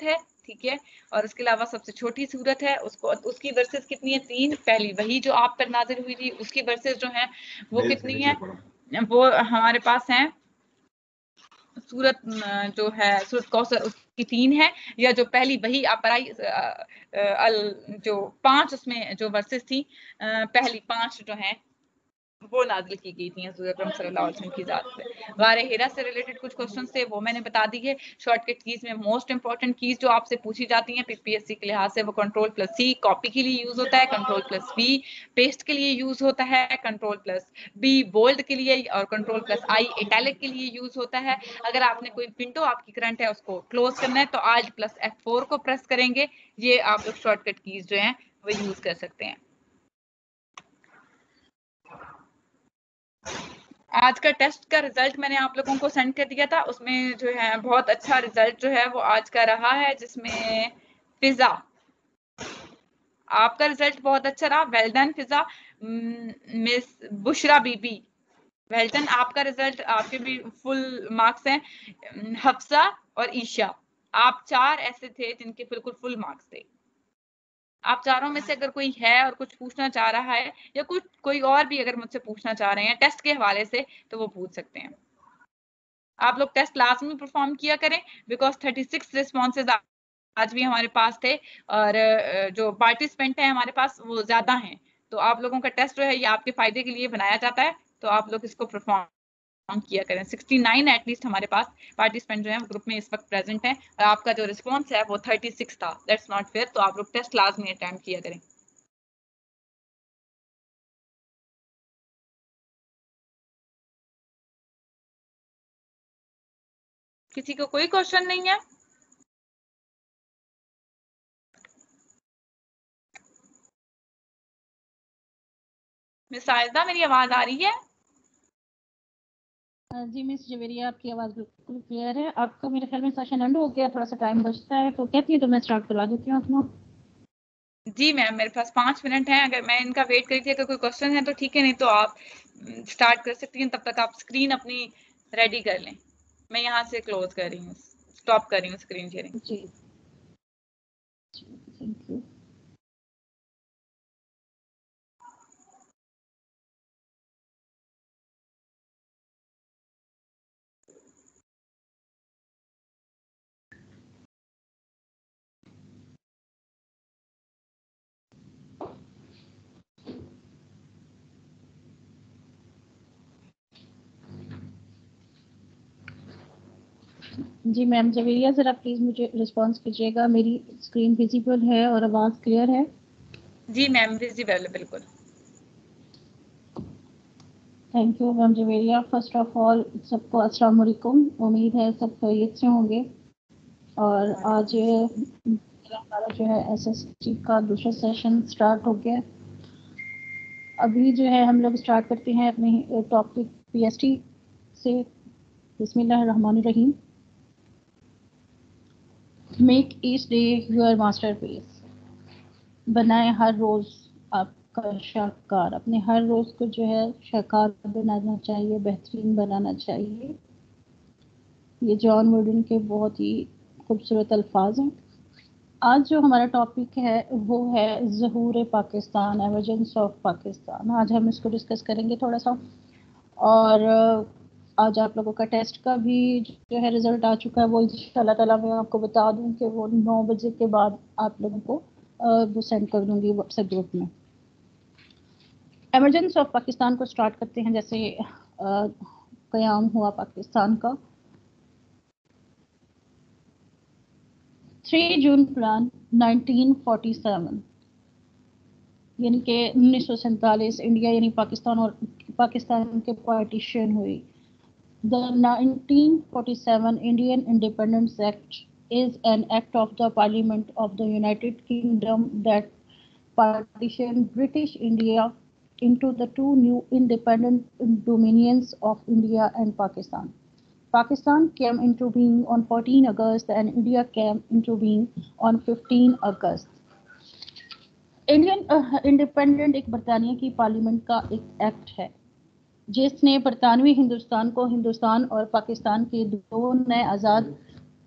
ہے, ٹھیک ہے, اور اس کے علاوہ سب سے چھوٹی سورت ہے, اس کی ورسز کتنی ہے؟ 3. پہلی وہی جو آپ پر نازل ہوئی تھی اس کی ورسز جو ہیں وہ کتنی ہے؟ وہ ہمارے پاس ہیں سورت جو ہے سورت کوثر اس کی 3 ہے, یا جو پہلی وہی آپ پر آئی جو 5 اس میں جو ورسز تھی پہلی 5 جو ہیں وہ نازل کی گئی تھی حضور اکرم صلی اللہ علیہ وسلم کی ذات سے. غار ہرا سے ریلیٹڈ کچھ کوسچنز تھے وہ میں نے بتا دی ہے. شارٹ کٹ کیز میں موسٹ امپورٹنٹ کیز جو آپ سے پوچھی جاتی ہیں پی ایس سی کے لحاظ سے وہ کنٹرول+C کاپی کے لیے یوز ہوتا ہے, کنٹرول+V پیسٹ کے لیے یوز ہوتا ہے, کنٹرول+B بولڈ کے لیے, اور کنٹرول+I ایٹیلک کے لیے یوز ہوتا ہے. اگر آپ نے کوئی ونڈو آپ کی کرنٹ ہے اس کو کلوز کرنا ہے تو Alt+F4 کو پریس کریں گے. یہ آپ لوگ شارٹ کٹ کیز جو ہیں وہ یوز کر سکتے ہیں. آج کا ٹیسٹ کا رزلٹ میں نے آپ لوگوں کو سینڈ کر دیا تھا, اس میں جو ہے بہت اچھا رزلٹ جو ہے وہ آج کا رہا ہے, جس میں فضا آپ کا رزلٹ بہت اچھا رہا. ویل ڈن فضا. مس بشرا بی بی ویل ڈن, آپ کا رزلٹ آپ کے بھی فل مارکس ہیں. حفصہ اور عیشا آپ 4 ایسے تھے جن کے بالکل فل مارکس تھے. آپ چاروں میں سے اگر کوئی ہے اور کچھ پوچھنا چاہ رہا ہے یا کوئی اور بھی اگر مجھ سے پوچھنا چاہ رہے ہیں ٹیسٹ کے حوالے سے تو وہ پوچھ سکتے ہیں. آپ لوگ ٹیسٹ لازمی پرفارم کیا کریں بیکاز 36 رسپانسز آج بھی ہمارے پاس تھے اور جو پارٹیسپینٹ ہیں ہمارے پاس وہ زیادہ ہیں. تو آپ لوگوں کا ٹیسٹ جو ہے یہ آپ کے فائدے کے لیے بنایا جاتا ہے, تو آپ لوگ اس کو پرفارم کیا کریں. 69 ایٹ لیسٹ ہمارے پاس پارٹیسپینٹ جو ہیں گروپ میں اس وقت پریزنٹ ہیں, اور آپ کا جو رسپانس ہے وہ 36 تھا. That's not fair. تو آپ لوگ ٹیسٹ لازمی اٹیمپٹ کیا کریں. کسی کو کوئی کوشچن نہیں ہے؟ مس سائدہ میری آواز آ رہی ہے؟ جی مس جویریہ آپ کی آواز بالکل کلیئر ہے. آپ کا میرے خیال میں سیشن اینڈ ہو گیا, تھوڑا سا ٹائم بچتا ہے تو کہتی ہے تو میں اسٹارٹ کروا دیتی ہوں اپنا. جی میم میرے پاس 5 منٹ ہیں, اگر میں ان کا ویٹ کری تھی اگر کوئی کوشچن ہے تو ٹھیک ہے, نہیں تو آپ اسٹارٹ کر سکتی ہیں. تب تک آپ اسکرین اپنی ریڈی کر لیں. میں یہاں سے کلوز کر رہی ہوں, اسٹاپ کر رہی ہوں اسکرین شیئرنگ. جی تھینک یو. جی میم جویریہ ذرا پلیز مجھے رسپانس کیجیے گا. میری اسکرین ویزیبل ہے اور آواز کلیئر ہے؟ جی میم ویزیبل ہے بالکل. Thank you ma'am Javeria. First of all سب کو السلام علیکم. امید ہے سب خیریت سے ہوں گے. اور آج ہمارا جو ہے ایس ایس ٹی کا دوسرا سیشن اسٹارٹ ہو گیا. ابھی جو ہے ہم لوگ اسٹارٹ کرتے ہیں اپنے ٹاپک پی ایس ٹی سے. بسم اللہ الرحمن الرحیم. Make each day your masterpiece. بنائے ہر روز آپ کا شاہکار. اپنے ہر روز کو جو ہے شاہکار بنانا چاہیے, بہترین بنانا چاہیے. یہ جان ووڈن کے بہت ہی خوبصورت الفاظ ہیں. آج جو ہمارا ٹاپک ہے وہ ہے ظہور پاکستان, ایمرجنس آف پاکستان. آج ہم اس کو ڈسکس کریں گے تھوڑا سا. اور آج آپ لوگوں کا ٹیسٹ کا بھی جو ہے رزلٹ آ چکا ہے. وہ انشاءاللہ تعالیٰ میں آپ کو بتا دوں کہ وہ 9 بجے کے بعد آپ لوگوں کو وہ سینڈ کر دوں گی واٹس ایپ گروپ میں. ایمرجنس آف پاکستان کو سٹارٹ کرتے ہیں. جیسے قیام ہوا پاکستان کا 3 جون پلان 1947 یعنی کہ 1947 انڈیا یعنی پاکستان اور پاکستان کے پارٹیشن ہوئی. The 1947 Indian Independence Act is an act of the Parliament of the United Kingdom that partitioned British India into the 2 new independent dominions of India and Pakistan. Pakistan came into being on 14 August and India came into being on 15 August. Indian independent ایک برطانیہ کی parliament کا ایک act ہے جس نے برطانوی ہندوستان کو ہندوستان اور پاکستان کے 2 نئے آزاد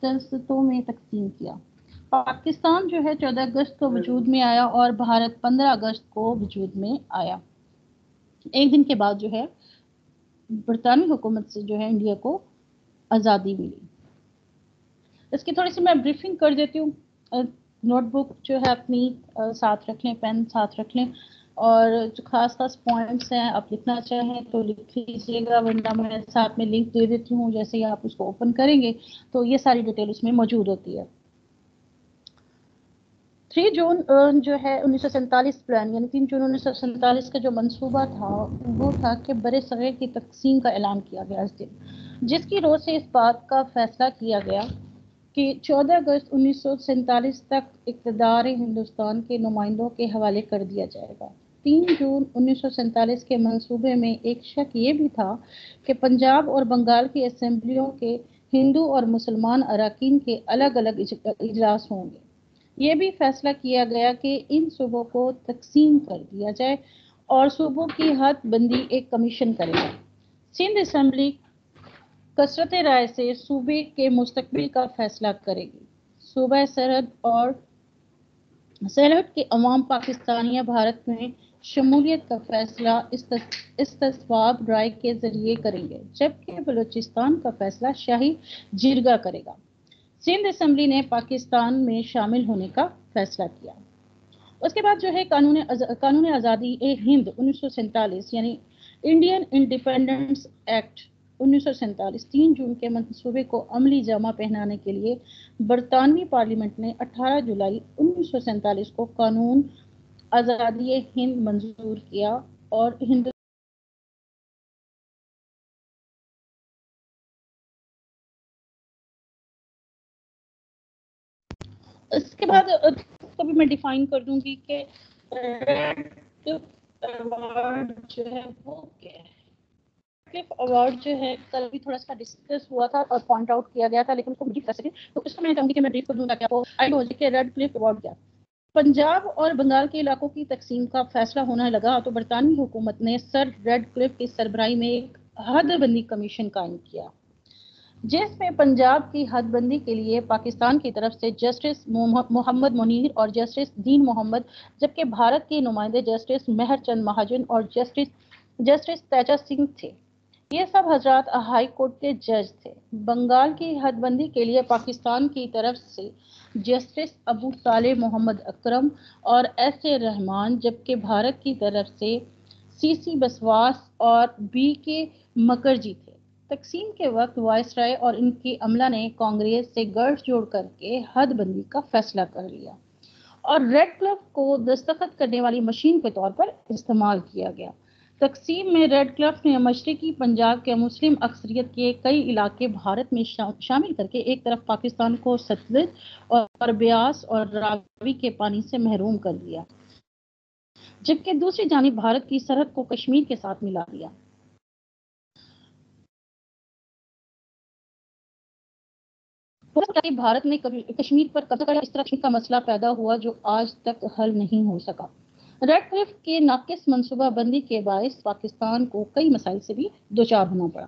ریاستوں میں تقسیم کیا. پاکستان جو ہے 14 اگست کو وجود میں آیا اور بھارت 15 اگست کو وجود میں آیا. ایک دن کے بعد جو ہے برطانوی حکومت سے جو ہے انڈیا کو آزادی ملی. اس کی تھوڑی سی میں بریفنگ کر دیتی ہوں. نوٹ بک جو ہے اپنی ساتھ رکھ لیں, پین ساتھ رکھ لیں, اور جو خاص پوائنٹس ہیں آپ لکھنا چاہیں تو لکھ لیجیے گا, ورنہ میں ساتھ میں لنک دے دیتی ہوں. جیسے ہی آپ اس کو اوپن کریں گے تو یہ ساری ڈیٹیل اس میں موجود ہوتی ہے. 3 جون جو ہے 1947 پلان, یعنی 3 جون 1947 کا جو منصوبہ تھا وہ تھا کہ برِ صغیر کی تقسیم کا اعلان کیا گیا اس دن, جس کی روح سے اس بات کا فیصلہ کیا گیا کہ 14 اگست 1947 تک اقتدار ہندوستان کے نمائندوں کے حوالے کر دیا جائے گا. 3 جون 1947 کے منصوبے میں ایک شک یہ بھی تھا کہ پنجاب اور بنگال کی اسمبلیوں کے ہندو اور مسلمان اراکین کے الگ الگ اجلاس ہوں گے. یہ بھی فیصلہ کیا گیا کہ ان صوبوں کو تقسیم کر دیا جائے اور صوبوں کی حد بندی ایک کمیشن کرے گا. سندھ اسمبلی کثرت رائے سے صوبے کے مستقبل کا فیصلہ کرے گی. صوبہ سرحد اور سرحد کے عوام پاکستانیہ بھارت میں شمولیت کا فیصلہ استصواب رائے کے ذریعے کریں گے, جبکہ بلوچستان کا فیصلہ شاہی جرگہ کرے گا. سندھ اسمبلی نے پاکستان میں شامل ہونے کا فیصلہ کیا. اس کے بعد جو ہے قانون آزادی ہند 1947 یعنی انڈین انڈیپینڈنس ایکٹ 1947 3 جون کے منصوبے کو عملی جامہ پہنانے کے لیے برطانوی پارلیمنٹ نے 18 جولائی 1947 کو قانون آزادی ہند منظور کیا اور اس کے بعد کو بھی میں ڈیفائن کر دوں گی کہ ایوارڈ جو ہے وہ کیا ہے. ایوارڈ جو ہے کل بھی تھوڑا سا ڈسکس ہوا تھا اور پوائنٹ آؤٹ کیا گیا تھا, لیکن اس کو بریف کر سکیں تو اس کو میں چاہوں گی کہ میں بریف کر دوں گا کہ آپ کو آئیڈیا ہو جائے کہ ریڈ کلف ایوارڈ کیا. پنجاب اور بنگال کے علاقوں کی تقسیم کا فیصلہ ہونے لگا تو برطانوی حکومت نے سر ریڈ کلف کی سربراہی میں ایک حد بندی کمیشن قائم کیا, جس میں پنجاب کی حد بندی کے لیے پاکستان کی طرف سے جسٹس محمد منیر اور جسٹس دین محمد, جبکہ بھارت کے نمائندے جسٹس مہر چند مہاجن اور جسٹس تیجا سنگھ تھے. یہ سب حضرات ہائی کورٹ کے جج تھے. بنگال کی حد بندی کے لیے پاکستان کی طرف سے جسٹس ابو صالح محمد اکرم اور ایس اے رحمان, جبکہ بھارت کی طرف سے سی سی بسواس اور بی کے مکرجی تھے. تقسیم کے وقت وائسرائے اور ان کی عملہ نے کانگریس سے گٹھ جوڑ کر کے حد بندی کا فیصلہ کر لیا اور ریڈ کلف کو دستخط کرنے والی مشین کے طور پر استعمال کیا گیا. تقسیم میں ریڈ کلف نے مشرقی پنجاب کے مسلم اکثریت کے کئی علاقے بھارت میں شامل کر کے ایک طرف پاکستان کو ستلج اور بیاس اور راوی کے پانی سے محروم کر دیا, جبکہ دوسری جانب بھارت کی سرحد کو کشمیر کے ساتھ ملا دیا. بھارت نے کشمیر پر قبضہ کیا. اس طرح کا مسئلہ پیدا ہوا جو آج تک حل نہیں ہو سکا. ریڈ کلف کے ناقص منصوبہ بندی کے باعث پاکستان کو کئی مسائل سے بھی دوچار ہونا پڑا.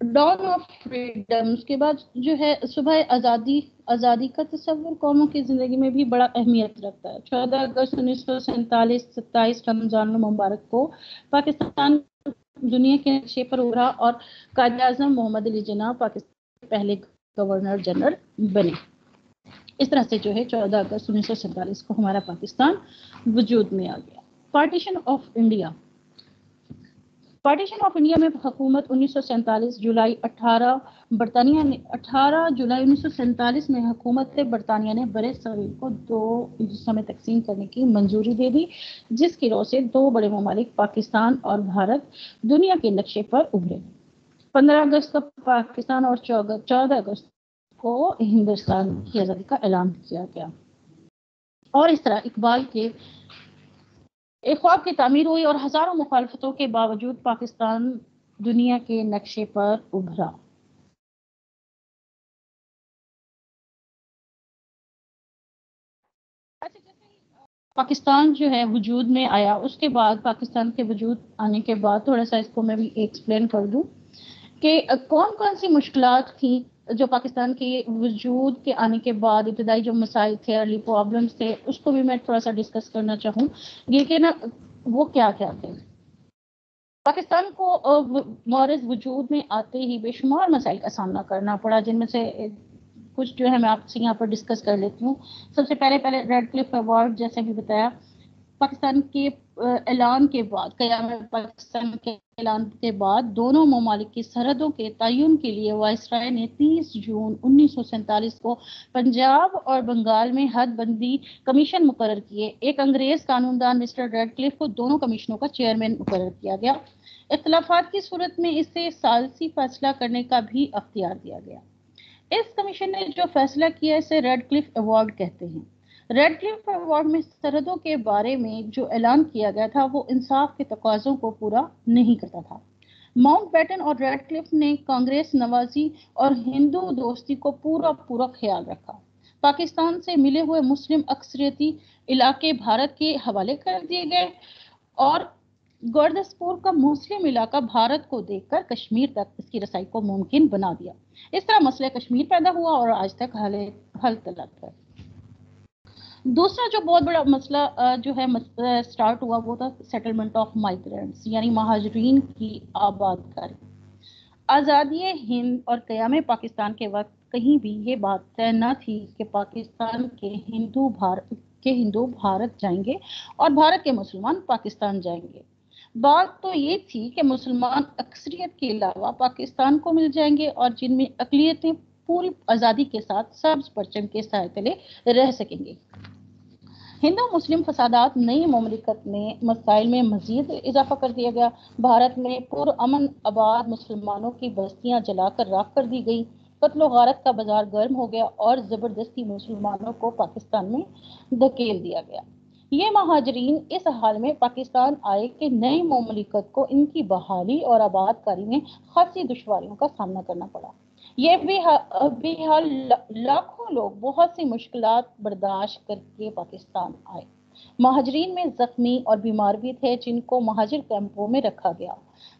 ڈاؤن آف فریڈم کے بعد جو ہے صبح آزادی کا تصور قوموں کی زندگی میں بھی بڑا اہمیت رکھتا ہے. 14 اگست 1947 27 رمضان المبارک کو پاکستان دنیا کے نقشے پر ابھرا اور قائد اعظم محمد علی جناح پاکستان کے پہلے گورنر جنرل بنے. اس طرح سے جو ہے 14 اگست 1947 کو ہمارا پاکستان وجود میں آ گیا. پارٹیشن آف انڈیا میں حکومت 1947 جولائی 18 جولائی 1947 میں حکومت برطانیہ نے برِ صغیر کو 2 حصوں میں تقسیم کرنے کی منظوری دے دی, جس کی روح سے 2 بڑے ممالک پاکستان اور بھارت دنیا کے نقشے پر ابھرے. 15 اگست کو پاکستان اور 14 اگست کو ہندوستان کی آزادی کا اعلان کیا گیا. اور اس طرح اقبال کے ایک خواب کی تعمیر ہوئی اور ہزاروں مخالفتوں کے باوجود پاکستان دنیا کے نقشے پر ابھرا. پاکستان جو ہے وجود میں آیا, اس کے بعد پاکستان کے وجود آنے کے بعد تھوڑا سا اس کو میں بھی ایکسپلین کر دوں کہ کون کون سی مشکلات تھیں جو پاکستان کے وجود کے آنے کے بعد ابتدائی جو مسائل تھے، ارلی پرابلمس تھے، اس کو بھی میں تھوڑا سا ڈسکس کرنا چاہوں گی کہ نا وہ کیا کیا تھے۔ پاکستان کو معرض وجود میں آتے ہی بے شمار مسائل کا سامنا کرنا پڑا، جن میں سے کچھ جو ہے میں آپ سے یہاں پر ڈسکس کر لیتی ہوں۔ سب سے پہلے ریڈ کلف ایوارڈ، جیسے بھی بتایا، پاکستان کے اعلان کے بعد، قیام پاکستان کے اعلان کے بعد دونوں ممالک کی سرحدوں کے تعین کے لیے وائسرائے نے 30 جون 1947 کو پنجاب اور بنگال میں حد بندی کمیشن مقرر کیے۔ ایک انگریز قانون دان مسٹر ریڈ کلف کو دونوں کمیشنوں کا چیئرمین مقرر کیا گیا۔ اختلافات کی صورت میں اسے ثالثی فیصلہ کرنے کا بھی اختیار دیا گیا۔ اس کمیشن نے جو فیصلہ کیا اسے ریڈ کلف ایوارڈ کہتے ہیں۔ ریڈ کلف ایوارڈ میں سرحدوں کے بارے میں جو اعلان کیا گیا تھا وہ انصاف کے تقاضوں کو پورا نہیں کرتا تھا۔ ماؤنٹ بیٹن اور ریڈ کلف نے کانگریس نوازی اور ہندو دوستی کو پورا خیال رکھا۔ پاکستان سے ملے ہوئے مسلم اکثریتی علاقے بھارت کے حوالے کر دیے گئے اور گوردسپور کا مسلم علاقہ بھارت کو دیکھ کر کشمیر تک اس کی رسائی کو ممکن بنا دیا۔ اس طرح مسئلہ کشمیر پیدا ہوا اور آج تک حل طلب ہے۔ دوسرا جو بہت بڑا مسئلہ جو ہے سٹارٹ ہوا وہ تھا سیٹلمنٹ آف مائیگرینٹس، یعنی مہاجرین کی آباد کاری۔ آزادی ہند اور قیام پاکستان کے وقت کہیں بھی یہ بات طے نہ تھی کہ پاکستان کے ہندو بھارت جائیں گے اور بھارت کے مسلمان پاکستان جائیں گے۔ بات تو یہ تھی کہ مسلمان اکثریت کے علاوہ پاکستان کو مل جائیں گے اور جن میں اقلیتیں پوری آزادی کے ساتھ سبز پرچم کے سائے تلے رہ سکیں گے۔ ہندو مسلم فسادات نئی مملکت میں مسائل میں مزید اضافہ کر دیا گیا۔ بھارت میں پرامن آباد مسلمانوں کی بستیاں جلا کر راکھ کر دی گئی، قتل و غارت کا بازار گرم ہو گیا اور زبردستی مسلمانوں کو پاکستان میں دھکیل دیا گیا۔ یہ مہاجرین اس حال میں پاکستان آئے کہ نئی مملکت کو ان کی بحالی اور آباد کاری میں خاصی دشواریوں کا سامنا کرنا پڑا۔ یہ بھی حال لاکھوں لوگ بہت سی مشکلات برداشت کر کے پاکستان آئے۔ مہاجرین میں زخمی اور بیمار بھی تھے جن کو مہاجر کیمپوں میں رکھا گیا،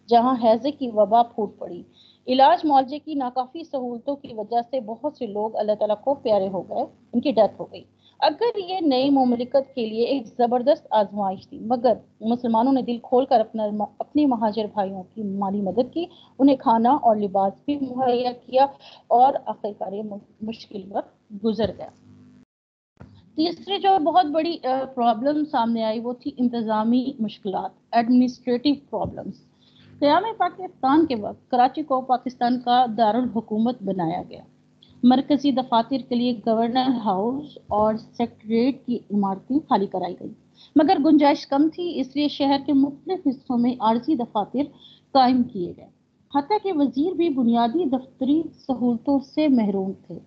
جہاں ہیضے کی وبا پھوٹ پڑی۔ علاج معالجے کی ناکافی سہولتوں کی وجہ سے بہت سے لوگ اللہ تعالیٰ کو پیارے ہو گئے، ان کی ڈیتھ ہو گئی۔ اگر یہ نئی مملکت کے لیے ایک زبردست آزمائش تھی، مگر مسلمانوں نے دل کھول کر اپنے مہاجر بھائیوں کی مالی مدد کی، انہیں کھانا اور لباس بھی مہیا کیا اور آخرکار یہ مشکل وقت گزر گیا۔ تیسری جو بہت بڑی پرابلم سامنے آئی وہ تھی انتظامی مشکلات، ایڈمنسٹریٹو پرابلمز۔ قیام پاکستان کے وقت کراچی کو پاکستان کا دارالحکومت بنایا گیا۔ مرکزی دفاتر کے لیے گورنر ہاؤس اور سیکریٹریٹ کی عمارتیں خالی کرائی گئی، مگر گنجائش کم تھی، اس لیے شہر کے مختلف حصوں میں عارضی دفاتر قائم کیے گئے۔ حتیٰ کہ وزیر بھی بنیادی دفتری سہولتوں سے محروم تھے۔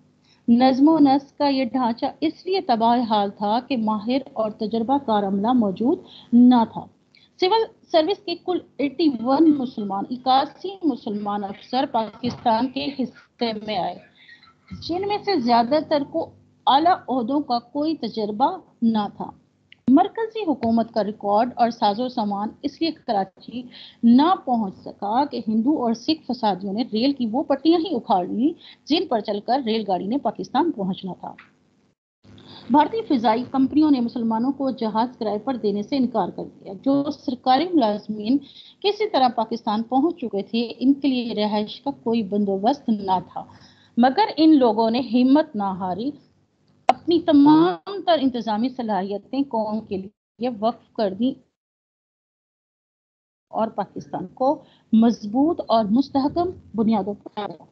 نظم و نسق کا یہ ڈھانچہ اس لیے تباہ حال تھا کہ ماہر اور تجربہ کار عملہ موجود نہ تھا۔ سول سروس کے کل 81 مسلمان افسر پاکستان کے حصے میں آئے، جن میں سے زیادہ تر کو اعلیٰ عہدوں کا کوئی تجربہ نہ تھا۔ مرکزی حکومت کا ریکارڈ اور ساز و سامان اس لیے کراچی نہ پہنچ سکا کہ ہندو اور سکھ فسادیوں نے ریل کی وہ پٹیاں ہی اکھاڑ لی جن پر چل کر ریل گاڑی نے پاکستان پہنچنا تھا۔ بھارتی فضائی کمپنیوں نے مسلمانوں کو جہاز کرائے پر دینے سے انکار کر دیا۔ جو سرکاری ملازمین کسی طرح پاکستان پہنچ چکے تھے، ان کے لیے رہائش کا کوئی بندوبست نہ تھا، مگر ان لوگوں نے ہمت نہ ہاری، اپنی تمام تر انتظامی صلاحیتیں قوم کے لیے وقف کر دی اور پاکستان کو مضبوط اور مستحکم بنیادوں پر لایا۔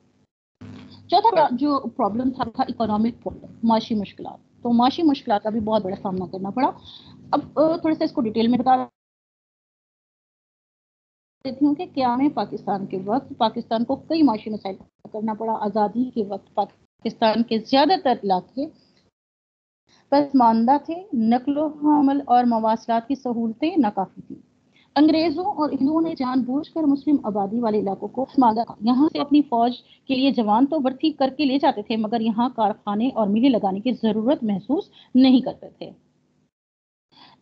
چوتھا جو پرابلم تھا اکنامک پرابلم، معاشی مشکلات۔ تو معاشی مشکلات کا بھی بہت بڑا سامنا کرنا پڑا۔ اب تھوڑا سا اس کو ڈیٹیل میں بتا دیتی ہوں کہ قیام پاکستان کے وقت پاکستان کو کئی معاشی مسائل کا کرنا پڑا۔ آزادی کے وقت پاکستان کے زیادہ تر علاقے پسماندہ تھے، نقل و حمل اور مواصلات کی سہولتیں ناکافی تھیں۔ انگریزوں اور ہندوؤں نے جان بوجھ کر مسلم آبادی والے علاقوں کو پسماندہ کیا۔ یہاں سے اپنی فوج کے لیے جوان تو بھرتی کر کے لے جاتے تھے، مگر یہاں کارخانے اور ملیں لگانے کی ضرورت محسوس نہیں کرتے تھے۔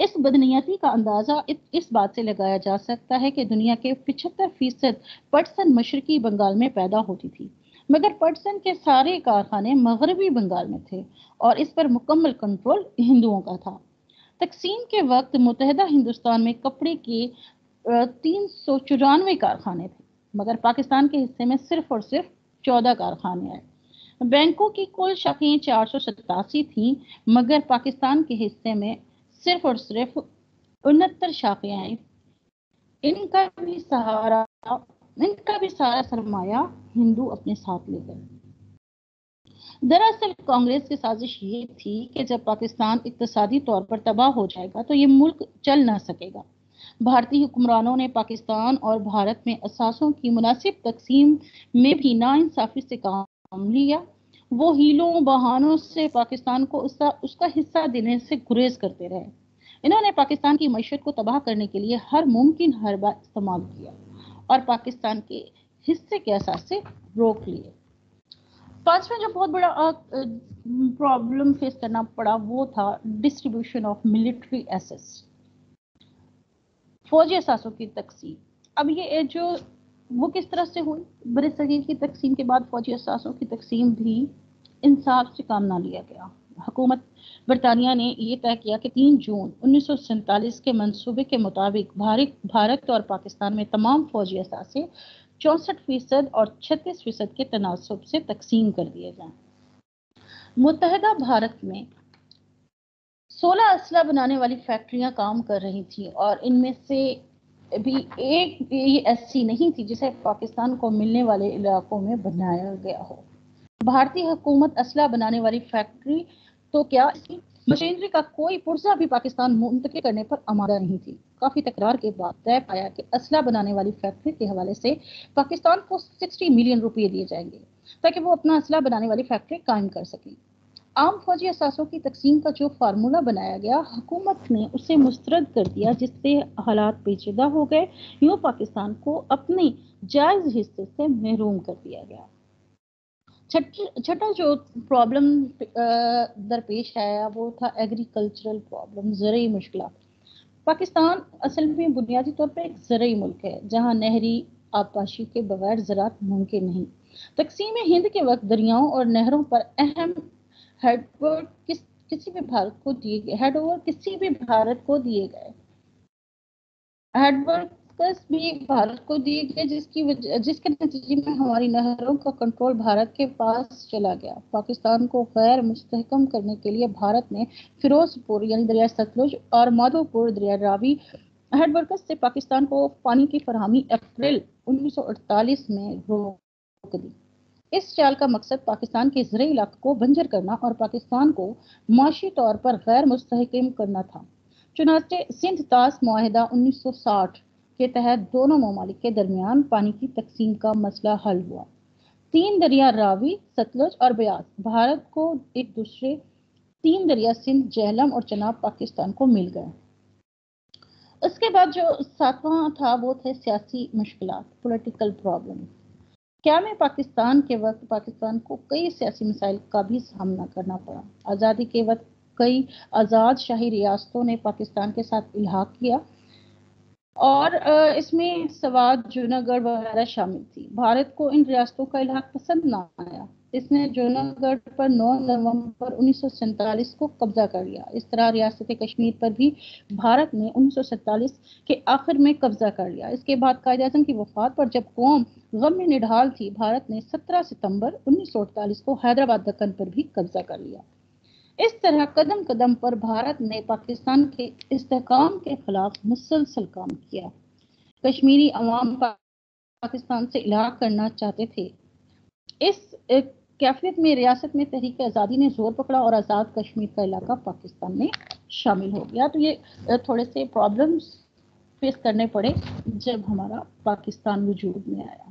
اس بدنیتی کا اندازہ اس بات سے لگایا جا سکتا ہے کہ دنیا کے 75% پٹسن مشرقی بنگال میں پیدا ہوتی تھی۔ مگر پٹسن کے سارے کارخانے مغربی بنگال میں تھے اور اس پر مکمل کنٹرول ہندوؤں کا تھا۔ تقسیم کے وقت متحدہ ہندوستان میں کپڑے کے 394 کارخانے تھے، مگر پاکستان کے حصے میں صرف اور صرف 14 کارخانے آئے۔ بینکوں کی کل شاخیں 487 تھیں، مگر پاکستان کے حصے میں صرف اور صرف 69 شاخیں آئیں۔ ان کا بھی سارا سرمایہ ہندو اپنے ساتھ لے گئے۔ دراصل کانگریس کی سازش یہ تھی کہ جب پاکستان اقتصادی طور پر تباہ ہو جائے گا تو یہ ملک چل نہ سکے گا۔ بھارتی حکمرانوں نے پاکستان اور بھارت میں اثاثوں کی مناسب تقسیم میں بھی ناانصافی سے کام لیا۔ وہ ہیلوں بہانوں سے پاکستان کو اس کا حصہ دینے سے گریز کرتے رہے۔ انہوں نے پاکستان کی معیشت کو تباہ کرنے کے لیے ہر ممکن حربہ استعمال کیا اور پاکستان کے حصے کے اثاثے روک لیے۔ پانچواں جو بہت بڑا پرابلم فیس کرنا پڑا وہ تھا ڈسٹریبیوشن آف ملٹری ایسیٹس، فوجی اثاثوں کی تقسیم۔ اب یہ جو وہ کس طرح سے ہوئی؟ برصغیر کی تقسیم کے بعد فوجی اثاثوں کی تقسیم بھی انصاف سے کام نہ لیا گیا۔ حکومت برطانیہ نے یہ طے کیا کہ 3 جون 1947 کے منصوبے کے مطابق بھارت اور پاکستان میں تمام فوجی اثاثے 64% اور 36% کے تناسب سے تقسیم کر دیے جائیں۔ متحدہ بھارت میں 16 اسلحہ بنانے والی فیکٹریاں کام کر رہی تھیں اور ان میں سے بھی ایک بھی ایسی نہیں تھی جسے پاکستان کو ملنے والے علاقوں میں بنایا گیا ہو۔ بھارتی حکومت اسلحہ بنانے والی فیکٹری تو کیا مشینری کا کوئی پرزہ بھی پاکستان منتقل کرنے پر آمادہ نہیں تھی۔ کافی تکرار کے بعد طے پایا کہ اسلحہ بنانے والی فیکٹری کے حوالے سے پاکستان کو 60 ملین روپے دیے جائیں گے تاکہ وہ اپنا اسلحہ بنانے والی فیکٹری قائم کر سکیں۔ عام فوجی اثاثوں کی تقسیم کا جو فارمولہ بنایا گیا، حکومت نے اسے مسترد کر دیا، جس سے حالات پیچیدہ ہو گئے۔ یوں پاکستان کو اپنے جائز حصے سے محروم کر دیا گیا۔ چھٹا جو پرابلم درپیش ہے وہ تھا ایگریکلچرل پرابلم، زرعی مشکلات۔ پاکستان اصل میں بنیادی طور پر ایک زرعی ملک ہے جہاں نہری آبپاشی کے بغیر زراعت ممکن نہیں۔ تقسیم ہند کے وقت دریاؤں اور نہروں پر اہم ہیڈ اوور کسی بھی بھارت کو دیے گئے۔ ہیڈ ورکس بھی بھارت کو دیے گئے، جس کے نتیجے میں ہماری نہروں کا کنٹرول بھارت کے پاس چلا گیا۔ پاکستان کو غیر مستحکم کرنے کے لیے بھارت نے فیروز پور یعنی دریائے ستلج اور مادھو پور دریائے راوی ہیڈ ورکس سے پاکستان کو پانی کی فراہمی اپریل 1948 میں روک دی۔ اس چال کا مقصد پاکستان کے زرعی علاقے کو بنجر کرنا اور پاکستان کو معاشی طور پر غیر مستحکم کرنا تھا۔ چنانچہ سندھ طاس معاہدہ 1960 کے تحت دونوں ممالک کے درمیان پانی کی تقسیم کا مسئلہ حل ہوا۔ 3 دریا راوی، ستلج اور بیاس بھارت کو ایک دوسرے 3 دریا سندھ، جہلم اور چناب پاکستان کو مل گئے۔ اس کے بعد جو 7واں تھا وہ تھے سیاسی مشکلات، پولیٹیکل پرابلم۔ قیام پاکستان کے وقت پاکستان کو کئی سیاسی مسائل کا بھی سامنا کرنا پڑا۔ آزادی کے وقت کئی آزاد شاہی ریاستوں نے پاکستان کے ساتھ الحاق کیا اور اس میں سوات، جوناگڑھ وغیرہ شامل تھی۔ بھارت کو ان ریاستوں کا الحاق پسند نہ آیا۔ اس نے جوناگڑھ پر 9 نومبر 1947 کو قبضہ کر لیا۔ اس طرح ریاست کشمیر پر بھی بھارت نے 1947 کے آخر میں قبضہ کر لیا۔ اس کے بعد قائد اعظم کی وفات پر جب قوم غم میں نڈھال تھی، بھارت نے 17 ستمبر 1948 کو حیدرآباد دکن پر بھی قبضہ کر لیا۔ اس طرح قدم قدم پر بھارت نے پاکستان کے استحکام کے خلاف مسلسل کام کیا۔ کشمیری عوام پاکستان سے الحاق کرنا چاہتے تھے۔ اس کیفیت میں ریاست میں تحریک آزادی نے زور پکڑا اور آزاد کشمیر کا علاقہ پاکستان میں شامل ہو گیا۔ تو یہ تھوڑے سے پرابلمز فیس کرنے پڑے جب ہمارا پاکستان وجود میں آیا۔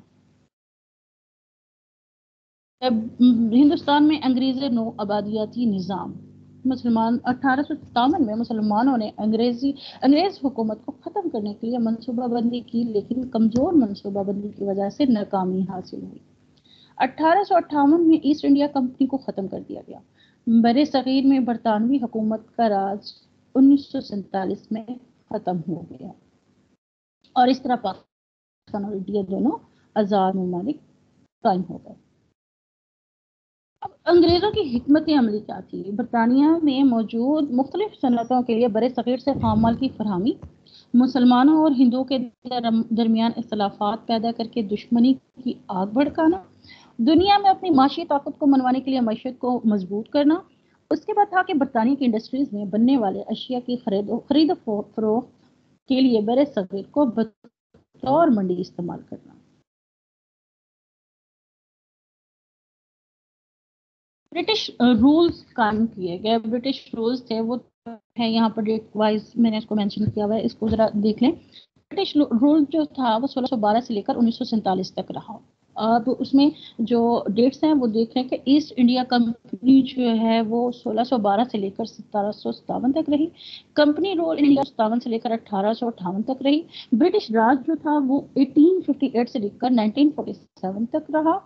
ہندوستان میں انگریز نو آبادیاتی نظام۔ 1857 میں مسلمانوں نے انگریز حکومت کو ختم کرنے کے لیے منصوبہ بندی کی، لیکن کمزور منصوبہ بندی کی وجہ سے ناکامی حاصل ہوئی۔ 1858 میں ایسٹ انڈیا کمپنی کو ختم کر دیا گیا۔ بر صغیر میں برطانوی حکومت کا راج 1947 میں ختم ہو گیا اور اس طرح پاکستان اور انڈیا دونوں آزاد ممالک قائم ہو گئے۔ انگریزوں کی حکمت عملی کیا تھی؟ برطانیہ میں موجود مختلف صنعتوں کے لیے برصغیر سے خام مال کی فراہمی، مسلمانوں اور ہندوؤں کے درمیان اختلافات پیدا کر کے دشمنی کی آگ بھڑکانا، دنیا میں اپنی معاشی طاقت کو منوانے کے لیے معیشت کو مضبوط کرنا۔ اس کے بعد تھا کہ برطانیہ کی انڈسٹریز میں بننے والے اشیاء کی خرید و فروخت کے لیے برصغیر کو بطور منڈی استعمال کرنا۔ برٹش رولز قائم کیے گئے، برٹش رولز تھے وہ ہے یہاں پر ڈیٹ وائز میں نے اس کو مینشن کیا ہوا ہے، اس کو ذرا دیکھ لیں۔ برٹش رول جو تھا وہ 1612 سے لے کر 1947 تک رہا۔ اب اس میں جو ڈیٹس ہیں وہ دیکھ لیں کہ ایسٹ انڈیا کمپنی جو ہے وہ 1612 سے لے کر 1757 تک رہی، کمپنی رول انڈیا 57 سے لے کر 1858 تک رہی، برٹش راج جو تھا وہ 1858 سے لے کر 1947 تک رہا،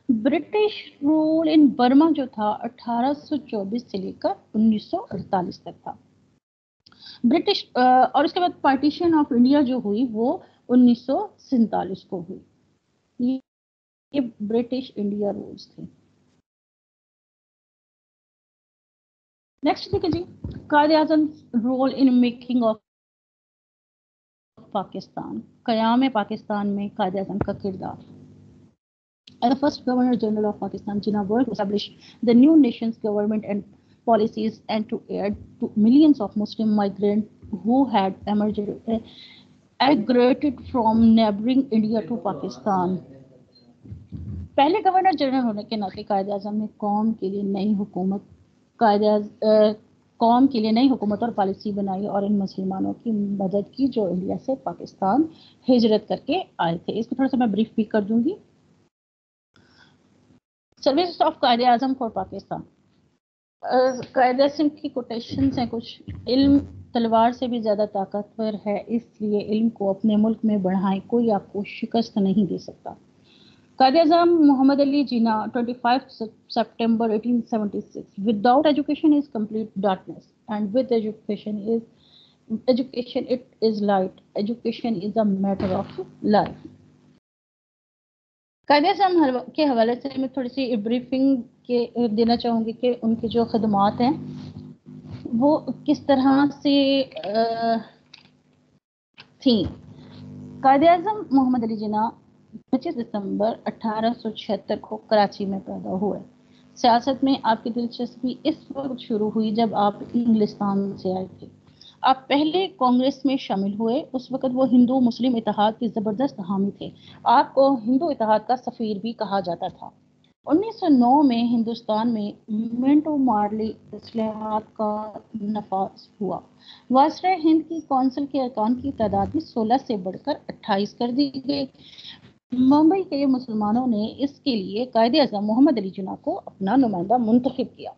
برٹش رول ان برما جو تھا 1824 سے لے کر 1948 تک تھا۔ برٹش اور اس کے بعد پارٹیشن آف انڈیا جو ہوئی وہ 1947 کو ہوئی۔ یہ برٹش انڈیا رولز تھے۔ نیکسٹ دیکھیں جی، Quaid Azam role in making of Pakistan, قیام پاکستان میں قائد اعظم کا کردار۔ As the first Governor General of Pakistan, Jinnah worked to establish the new nation's government and policies and to aid to millions of Muslim migrants who had emigrated from neighboring India to Pakistan. پہلے governor general ہونے کے ناطے قائد اعظم نے قوم کے لیے نئی حکومت اور پالیسی بنائی اور ان مسلمانوں کی مدد کی جو انڈیا سے پاکستان ہجرت کر کے آئے تھے۔ اس کو تھوڑا سا میں بریف بھی کر دوں گی۔ Service of Quaid Azam for Pakistan, Quaid Azam کی کوٹیشنز ہیں کچھ۔ علم تلوار سے بھی زیادہ طاقتور ہے، اس لیے علم کو اپنے ملک میں بڑھائیں، کوئی آپ کو شکست نہیں دے سکتا۔ قائد اعظم محمد Ali Jinnah 25 September 1876 without education is complete darkness and with education it is light, education is a matter of life۔ Quaid Azam کے حوالے سے میں تھوڑی سی بریفنگ دینا چاہوں گی کہ ان کی جو خدمات ہیں وہ کس طرح سے تھیں۔ قائد اعظم محمد علی جناح 25 دسمبر 1876 کو کراچی میں پیدا ہوئے۔ سیاست میں آپ کی دلچسپی اس وقت شروع ہوئی جب آپ انگلستان سے آئے تھے۔ آپ پہلے کانگریس میں شامل ہوئے، اس وقت وہ ہندو مسلم اتحاد کے زبردست حامی تھے، آپ کو ہندو اتحاد کا سفیر بھی کہا جاتا تھا۔ 1909 میں ہندوستان میں منٹو مارلی اصلاحات کا نفاذ ہوا، وائسرائے ہند کی کونسل کے ارکان کی تعداد بھی 16 سے بڑھ کر 28 کر دی گئی۔ ممبئی کے مسلمانوں نے اس کے لیے قائد اعظم محمد علی جناح کو اپنا نمائندہ منتخب کیا۔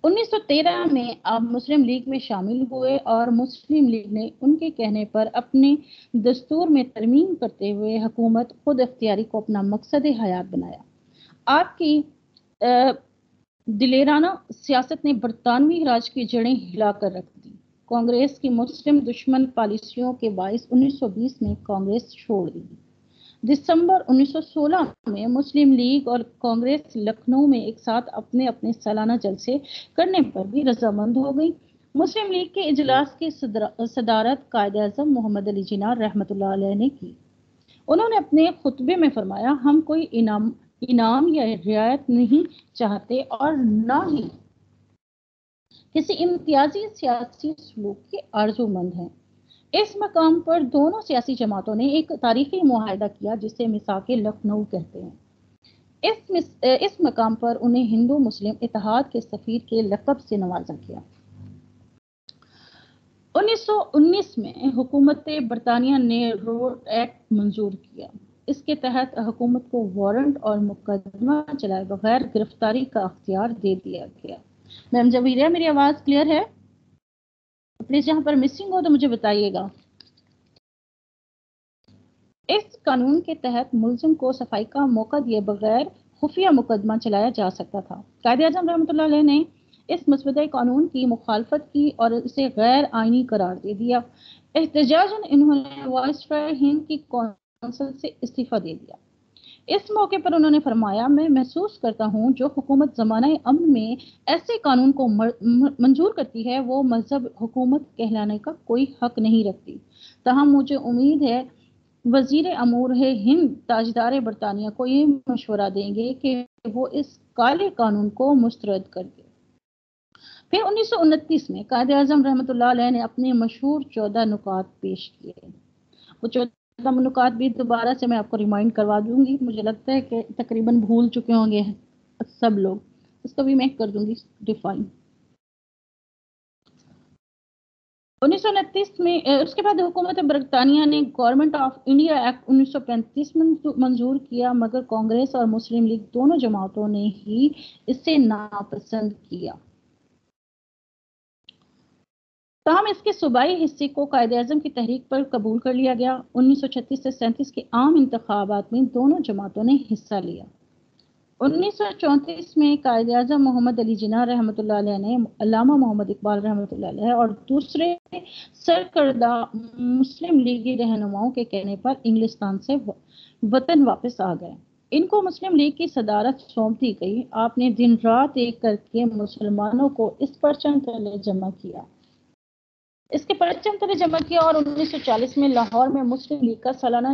1913 میں آپ مسلم لیگ میں شامل ہوئے اور مسلم لیگ نے ان کے کہنے پر اپنے دستور میں ترمیم کرتے ہوئے حکومت خود اختیاری کو اپنا مقصد حیات بنایا۔ آپ کی دلیرانہ سیاست نے برطانوی راج کی جڑیں ہلا کر رکھ دی۔ کانگریس کی مسلم دشمن پالیسیوں کے باعث 1920 میں کانگریس چھوڑ دی۔ دسمبر 1916 میں مسلم لیگ اور کانگریس لکھنؤ میں ایک ساتھ اپنے سالانہ جلسے کرنے پر بھی رضامند ہو گئی۔ مسلم لیگ کے اجلاس کی صدارت قائد اعظم محمد علی جناح رحمۃ اللہ علیہ نے کی۔ انہوں نے اپنے خطبے میں فرمایا، ہم کوئی انعام یا رعایت نہیں چاہتے اور نہ ہی کسی امتیازی سیاسی سلوک کے آرزو مند ہیں۔ اس مقام پر دونوں سیاسی جماعتوں نے ایک تاریخی معاہدہ کیا جسے میثاق لکھنؤ کہتے ہیں۔ اس مقام پر انہیں ہندو مسلم اتحاد کے سفیر کے لقب سے نوازا گیا۔ 1919 میں حکومت برطانیہ نے روڈ ایکٹ منظور کیا۔ اس کے تحت حکومت کو وارنٹ اور مقدمہ چلائے بغیر گرفتاری کا اختیار دے دیا گیا۔ میم جویریہ، میری آواز کلیئر ہے؟ پلیز جہاں پر مسنگ ہو تو مجھے بتائیے گا۔ اس قانون کے تحت ملزم کو صفائی کا موقع دیے بغیر خفیہ مقدمہ چلایا جا سکتا تھا۔ قائد اعظم رحمۃ اللہ علیہ نے اس مسودہ قانون کی مخالفت کی اور اسے غیر آئینی قرار دے دیا۔ احتجاجاً انہوں نے وائسرائے ہند کی کونسل سے استعفیٰ دے دیا۔ اس موقع پر انہوں نے فرمایا، میں محسوس کرتا ہوں جو حکومت زمانہ امن میں ایسے قانون کو منظور کرتی ہے وہ مذہب حکومت کہلانے کا کوئی حق نہیں رکھتی، تاہم مجھے امید ہے وزیر امور ہند تاجدار برطانیہ کو یہ مشورہ دیں گے کہ وہ اس کالے قانون کو مسترد کر دے۔ پھر 1929 میں قائد اعظم رحمۃ اللہ علیہ نے اپنے مشہور 14 نکات پیش کیے۔ وہ 14 نکات بھی دوبارہ سے میں آپ کو ریمائنڈ کروا دوں گی، مجھے لگتا ہے کہ تقریباً بھول چکے ہوں گے سب لوگ، اس کو بھی میں کر دوں گی ڈیفائن۔ 1929 میں اس کے بعد حکومت برطانیہ نے گورنمنٹ آف انڈیا ایکٹ 1935 منظور کیا، مگر کانگریس اور مسلم لیگ دونوں جماعتوں نے ہی اسے ناپسند کیا۔ تاہم اس کے صوبائی حصے کو قائد اعظم کی تحریک پر قبول کر لیا گیا۔ 1936 سے 37 کے عام انتخابات میں دونوں جماعتوں نے حصہ لیا۔ 1934 میں قائد اعظم محمد علی جناح رحمۃ اللہ علیہ نے علامہ محمد اقبال رحمۃ اللہ علیہ اور دوسرے سرکردہ مسلم لیگی رہنماؤں کے کہنے پر انگلستان سے وطن واپس آ گئے۔ ان کو مسلم لیگ کی صدارت سونپ دی گئی۔ آپ نے دن رات ایک کر کے مسلمانوں کو اس پرچم تلے جمع کیا اور 1940 میں لاہور میں مسلم لیگ کا سالانہ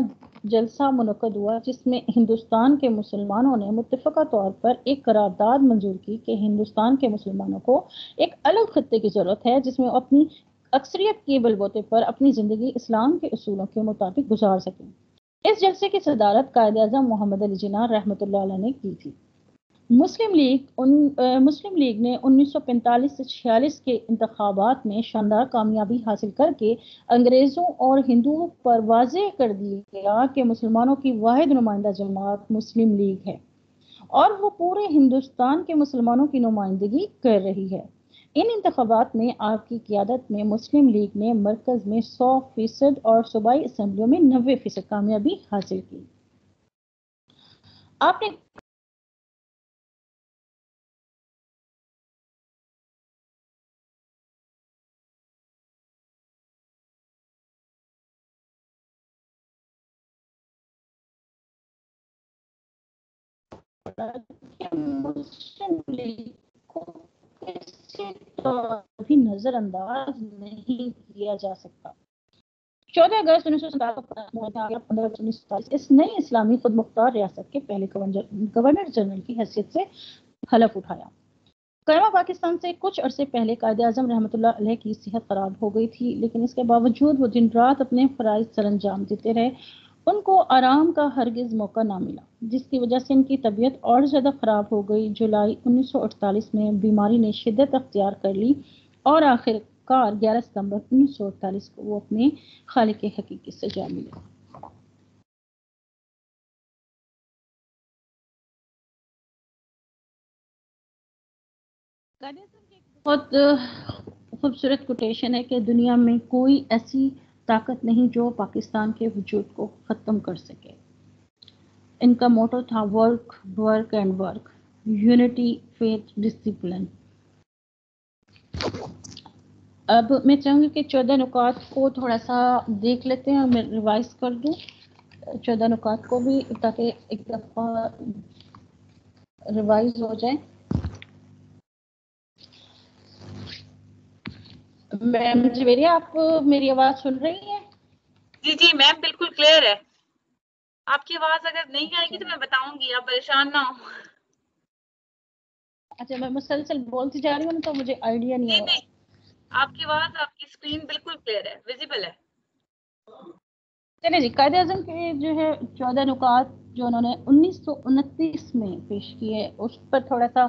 جلسہ منعقد ہوا، جس میں ہندوستان کے مسلمانوں نے متفقہ طور پر ایک قرارداد منظور کی کہ ہندوستان کے مسلمانوں کو ایک الگ خطے کی ضرورت ہے جس میں اپنی اکثریت کے بلبوتے پر اپنی زندگی اسلام کے اصولوں کے مطابق گزار سکیں۔ اس جلسے کی صدارت قائد اعظم محمد علی جناح رحمۃ اللہ علیہ نے کی تھی۔ مسلم لیگ نے 1945 سے 46 کے انتخابات میں شاندار کامیابی حاصل کر کے انگریزوں اور ہندوؤں پر واضح کر دیا کہ مسلمانوں کی واحد نمائندہ جماعت مسلم لیگ ہے اور وہ پورے ہندوستان کے مسلمانوں کی نمائندگی کر رہی ہے۔ ان انتخابات میں آپ کی قیادت میں مسلم لیگ نے مرکز میں 100% اور صوبائی اسمبلیوں میں 90% کامیابی حاصل کی۔ آپ نے مسلم لیگ کو کسی طور بھی نظر انداز نہیں کیا جا سکتا۔ 14 اگست 1947 اس نئی اسلامی خود مختار ریاست کے پہلے گورنر جنرل کی حیثیت سے حلف اٹھایا۔ قیام پاکستان سے کچھ عرصے پہلے قائد اعظم رحمۃ اللہ علیہ کی صحت خراب ہو گئی تھی، لیکن اس کے باوجود وہ دن رات اپنے فرائض سر انجام دیتے رہے۔ ان کو آرام کا ہرگز موقع نہ ملا، جس کی وجہ سے ان کی طبیعت اور زیادہ خراب ہو گئی۔ جولائی 1948 میں بیماری نے شدت اختیار کر لی اور آخر کار 11 ستمبر 1948 کو وہ اپنے خالق حقیقی سے جا ملے۔ بہت خوبصورت کوٹیشن ہے کہ دنیا میں کوئی ایسی طاقت نہیں جو پاکستان کے وجود کو ختم کر سکے۔ ان کا موٹو تھا work work and work, unity faith discipline. اب میں چاہوں گی کہ 14 نکات کو تھوڑا سا دیکھ لیتے ہیں اور میں ریوائز کر دوں 14 نکات کو بھی، تاکہ ایک دفعہ ریوائز ہو جائے۔ میم جویریہ، آپ میری آواز سن رہی ہیں؟ جی جی میم، بالکل کلیئر ہے۔ آپ کی آواز اگر نہیں آئے گی تو میں بتاؤں گی، آپ پریشان نہ ہو۔ اچھا، میں مسلسل بولتی جا رہی ہوں تو مجھے آئیڈیا نہیں ہو رہا۔ نہیں، آپ کی آواز، آپ کی اسکرین بالکل کلیئر ہے، ویزیبل ہے۔ چلے جی، قائد اعظم کے جو ہے 14 نکات جو انہوں نے 1929 میں پیش کیے، اس پر تھوڑا سا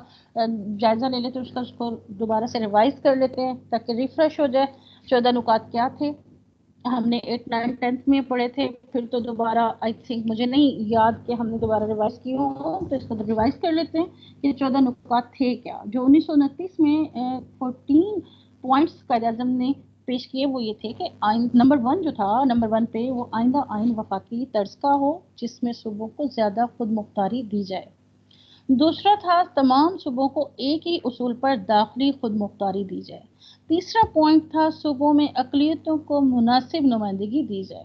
جائزہ لے لیتے، اس کو دوبارہ سے ریوائز کر لیتے ہیں تاکہ ریفریش ہو جائے۔ 14 نکات کیا تھے؟ ہم نے 8th 9th 10th میں پڑھے تھے، پھر تو دوبارہ آئی تھنک مجھے نہیں یاد کہ ہم نے دوبارہ ریوائز کی ہوں، تو اس کو ریوائز کر لیتے ہیں کہ 14 نکات تھے کیا۔ جو 1929 میں 14 پوائنٹس قائد اعظم نے پیش کیے وہ یہ تھے کہ نمبر 1 جو تھا، نمبر 1 پہ وہ آئندہ آئین وفاقی طرز کا ہو جس میں صوبوں کو زیادہ خود مختاری دی جائے۔ دوسرا تھا تمام صوبوں کو ایک ہی اصول پر داخلی خود مختاری دی جائے۔ تیسرا پوائنٹ تھا صوبوں میں اقلیتوں کو مناسب نمائندگی دی جائے۔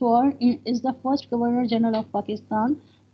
sworn in is the first Governor General of Pakistan।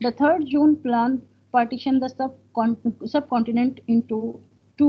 The 3rd June plan partitioned the subcontinent into 2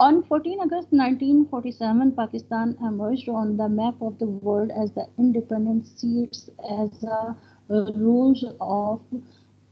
On 14 August 1947, Pakistan emerged on the map of the world as the independent states as a rules of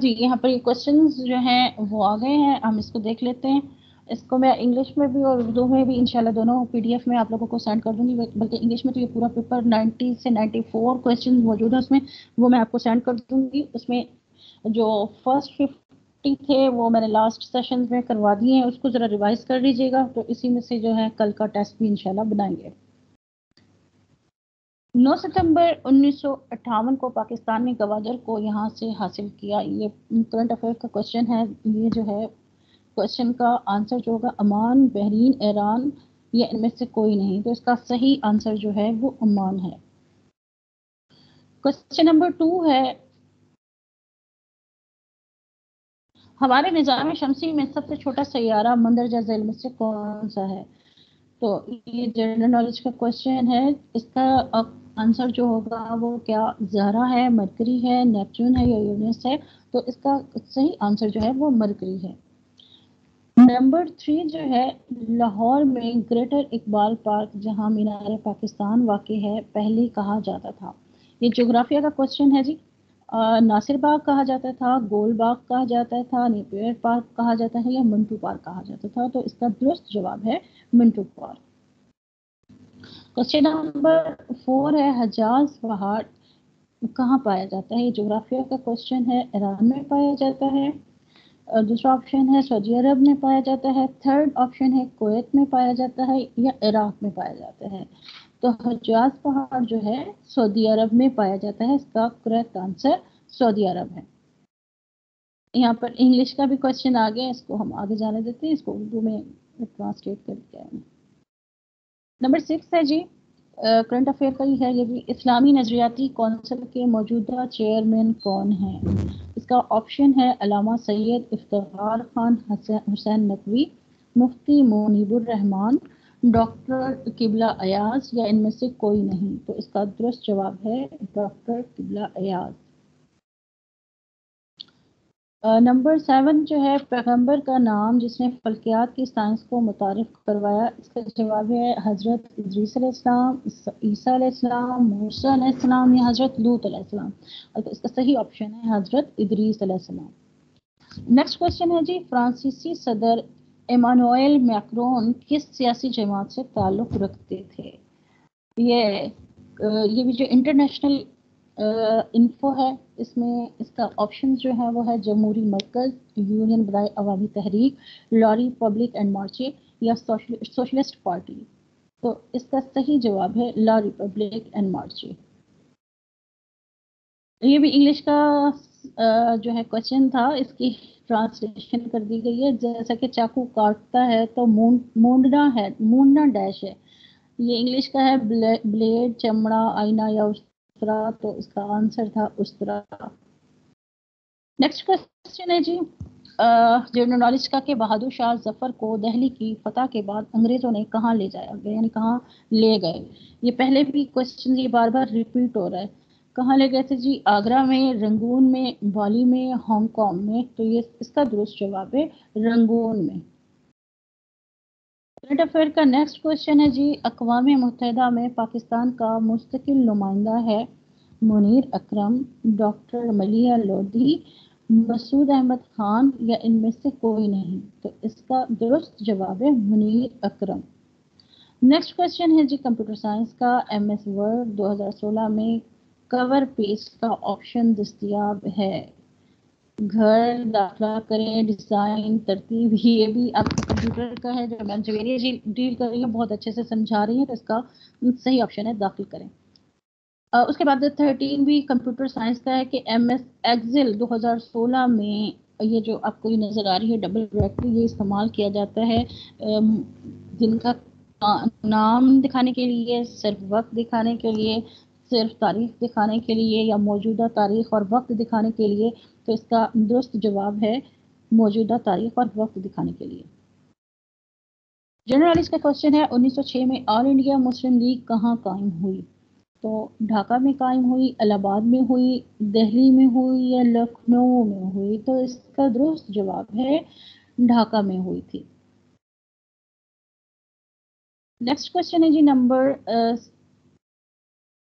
جی یہاں پر یہ questions جو ہیں وہ آ گئے ہیں, ہم اس کو دیکھ لیتے ہیں. اس کو میں انگلش میں بھی اور اردو میں بھی انشاءاللہ دونوں PDF میں آپ لوگوں کو سینڈ کر دوں گی, بلکہ انگلش میں تو یہ پورا پیپر 90 سے 94 کوشچن موجود ہے اس میں, وہ میں آپ کو سینڈ کر دوں گی. اس میں جو فرسٹ 50 تھے وہ میں نے لاسٹ سیشن میں کروا دیے ہیں, اس کو ذرا ریوائز کر لیجیے گا, تو اسی میں سے جو ہے کل کا ٹیسٹ بھی انشاءاللہ بنائیں گے. 9 ستمبر 1958 کو پاکستان نے گوادر کو یہاں سے حاصل کیا. یہ کرنٹ افیئر کا کوشچن ہے. یہ جو ہے کوشچن کا آنسر جو ہوگا عمان, بحرین, ایران یا ان میں سے کوئی نہیں. تو اس کا صحیح آنسر جو ہے وہ عمان ہے. کوشچن نمبر 2 ہے, ہمارے نظام شمسی میں سب سے چھوٹا سیارہ مندرجہ ذیل میں سے کون سا ہے؟ تو یہ جنرل نالج کا کوشچن ہے. اس کا آنسر جو ہوگا وہ کیا زہرا ہے, مرکری ہے, نیپچون ہے یا یونس ہے؟ تو اس کا صحیح آنسر جو ہے وہ مرکری ہے. نمبر 3 جو ہے, لاہور میں گریٹر اقبال پارک جہاں مینار پاکستان واقع ہے پہلے کہا جاتا تھا. یہ جغرافیہ کا کوشچن ہے جی. ناصر باغ کہا جاتا تھا, گول باغ کہا جاتا تھا, نیپیر پارک کہا جاتا ہے یا منٹو پارک کہا جاتا تھا؟ تو اس کا درست جواب ہے منٹو پارک. کوشچن نمبر 4 ہے, حجاز پہاڑ کہاں پایا جاتا ہے؟ یہ جغرافیہ کا کوشچن ہے. ایران میں پایا جاتا ہے. دوسرا آپشن ہے سعودی عرب میں پایا جاتا ہے. تھرڈ آپشن ہے کویت میں پایا جاتا ہے یا عراق میں پایا جاتا ہے. تو حجاز پہاڑ جو ہے سعودی عرب میں پایا جاتا ہے. اس کا کریکٹ آنسر سعودی عرب ہے. یہاں پر انگلش کا بھی کوشچن آ گیا, اس کو ہم آگے جانے دیتے ہیں, اس کو اردو میں ٹرانسلیٹ کر کے. نمبر 6 ہے جی, کرنٹ افیئر کا ہی ہے یہ بھی. اسلامی نظریاتی کونسل کے موجودہ چیئرمین کون ہیں؟ اس کا آپشن ہے علامہ سید افتخار خان حسین نقوی, مفتی منیب الرحمان, ڈاکٹر قبلہ ایاز یا ان میں سے کوئی نہیں. تو اس کا درست جواب ہے ڈاکٹر قبلہ ایاز. نمبر 7 جو ہے, پیغمبر کا نام جس نے فلکیات کی سائنس کو متعارف کروایا. اس کا جواب ہے حضرت ادریس علیہ السلام, عیسیٰ علیہ السلام, موسیٰ علیہ السلام یا حضرت لوط علیہ السلام. اس کا صحیح آپشن ہے حضرت ادریس علیہ السلام. نیکسٹ کوشچن ہے جی, فرانسیسی صدر ایمانوئل میکرون کس سیاسی جماعت سے تعلق رکھتے تھے؟ یہ بھی جو انٹرنیشنل انفو ہے, اس میں اس کا آپشن جو ہے وہ ہے جمہوری مرکز, یونین برائے عوامی تحریک, لا ریپبلک اینڈ مارچے یا سوشلسٹ پارٹی. تو اس کا صحیح جواب ہے لا ریپبلک اینڈ مارچے. یہ بھی انگلش کا جو ہے کوشچن تھا, اس کی ٹرانسلیشن کر دی گئی ہے. جیسا کہ چاقو کاٹتا ہے تو مونڈنا ڈیش ہے. یہ انگلش کا ہے بلیڈ, چمڑا, آئینہ یا استرا. تو اس کا آنسر تھا استرا. نیکسٹ کوشچن ہے جی, جنرل نالج کا کہ بہادر شاہ ظفر کو دہلی کی فتح کے بعد انگریزوں نے کہاں لے جایا گیا, یعنی کہاں لے گئے؟ یہ پہلے بھی کوشچن یہ بار بار ریپیٹ ہو رہا ہے. کہاں لے گئے تھے جی؟ آگرہ میں, رنگون میں, بالی میں, ہانگ کانگ میں. تو یہ اس کا درست جواب ہے رنگون میں. کرنٹ افیئر کا نیکسٹ کوشچن ہے جی, اقوام متحدہ میں پاکستان کا مستقل نمائندہ ہے منیر اکرم, ڈاکٹر ملیحہ لودھی, مسعود احمد خان یا ان میں سے کوئی نہیں. تو اس کا درست جواب ہے منیر اکرم. نیکسٹ کوشچن ہے جی کمپیوٹر سائنس کا, MS ورڈ 2016 میں کور پیج کا آپشن دستیاب ہے. گھر, داخلہ کریں, ڈیزائن, ترتیب. یہ بھی آپ کا کمپیوٹر کا ہے جو میم جویریہ جی ڈیل کر رہی ہیں, بہت اچھے سے سمجھا رہی ہیں. تو اس کا صحیح آپشن ہے داخل کریں. اس کے بعد 13 بھی کمپیوٹر سائنس کا ہے کہ MS ایکسل 2016 میں یہ جو آپ کو یہ نظر آ رہی ہے ڈبل ڈائریکٹری, یہ استعمال کیا جاتا ہے جن کا نام دکھانے کے لیے, صرف وقت دکھانے کے لیے, صرف تاریخ دکھانے کے لیے یا موجودہ تاریخ اور وقت دکھانے کے لیے. تو اس کا درست جواب ہے موجودہ تاریخ اور وقت دکھانے کے لیے. جنرل نالج کا کوشچن ہے, 1906 میں آل انڈیا مسلم لیگ کہاں قائم ہوئی؟ تو ڈھاکہ میں قائم ہوئی, الہ آباد میں ہوئی, دہلی میں ہوئی یا لکھنؤ میں ہوئی؟ تو اس کا درست جواب ہے ڈھاکہ میں ہوئی تھی. نیکسٹ کوشچن ہے جی نمبر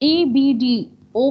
ABDO